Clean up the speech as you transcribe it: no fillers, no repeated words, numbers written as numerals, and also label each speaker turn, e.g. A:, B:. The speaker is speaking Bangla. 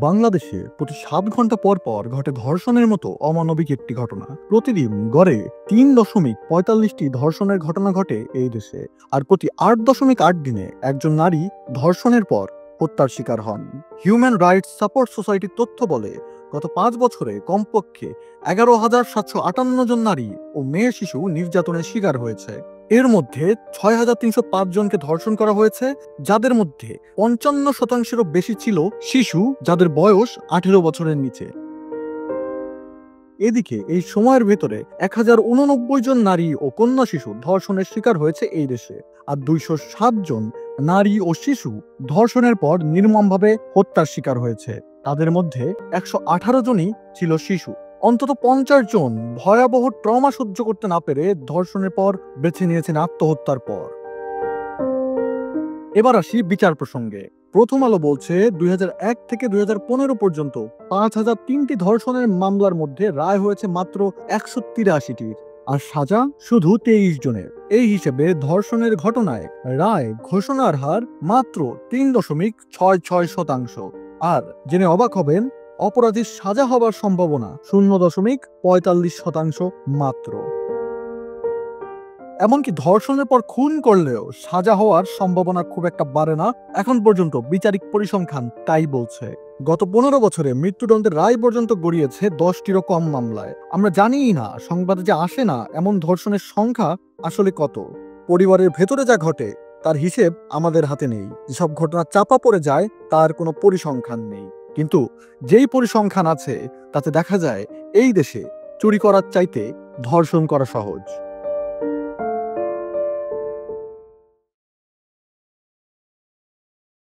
A: বাংলাদেশে প্রতি ৭ ঘন্টা পর পর ঘটে ধর্ষণের মতো অমানবিক একটি ঘটনা। প্রতিদিন গড়ে ৩.৪৫টি ধর্ষণের ঘটনা ঘটে এই দেশে। আর প্রতি ৮.৮ দিনে একজন নারী ধর্ষণের পর হত্যার শিকার হন। হিউম্যান রাইটস সাপোর্ট সোসাইটির তথ্য বলে, গত ৫ বছরে কমপক্ষে ১১,৭৫৮ জন নারী ও মেয়ে শিশু নির্যাতনের শিকার হয়েছে। এর মধ্যে ৬,৩০৫ জনকে ধর্ষণ করা হয়েছে, যাদের মধ্যে ৫৫%-এরও বেশি ছিল শিশু, যাদের বয়স ১৮ বছরের নিচে। এদিকে এই সময়ের ভেতরে ১,০৮৯ জন নারী ও কন্যা শিশু ধর্ষণের শিকার হয়েছে এই দেশে। আর ২০৭ জন নারী ও শিশু ধর্ষণের পর নির্মমভাবে হত্যার শিকার হয়েছে। তাদের মধ্যে ১১৮ জনই ছিল শিশু। অন্তত ৫০ জন ভয়াবহ ট্রমা সহ্য করতে না পেরে ধর্ষণের পর বেছে নিয়েছেন আত্মহত্যার পর। এবার আসি বিচার প্রসঙ্গে। প্রথম আলো বলছে ২০০১ থেকে ২০১৫ পর্যন্ত ৫,০০৩টি ধর্ষণের মামলার মধ্যে রায় হয়েছে মাত্র ১৮৩টির, আর সাজা শুধু ২৩ জনের। এই হিসেবে ধর্ষণের ঘটনায় রায় ঘোষণার হার মাত্র ৩.৬৬%। আর জেনে অবাক হবেন, অপরাধীর সাজা হবার সম্ভাবনা ০.৪৫% মাত্র। এমনকি ধর্ষণের পর খুন করলেও সাজা হওয়ার সম্ভাবনা খুব একটা বাড়ে না, এখন পর্যন্ত বিচারিক পরিসংখ্যান তাই বলছে। গত ১৫ বছরে মৃত্যুদণ্ডের রায় পর্যন্ত গড়িয়েছে ১০টিরও কম মামলায়। আমরা জানিই না, সংবাদে যে আসে না এমন ধর্ষণের সংখ্যা আসলে কত। পরিবারের ভেতরে যা ঘটে তার হিসেব আমাদের হাতে নেই। যেসব ঘটনা চাপা পড়ে যায় তার কোনো পরিসংখ্যান নেই। কিন্তু যেই পরিসংখ্যান আছে তাতে দেখা যায় এই দেশে চুরি করার চাইতে ধর্ষণ করা সহজ।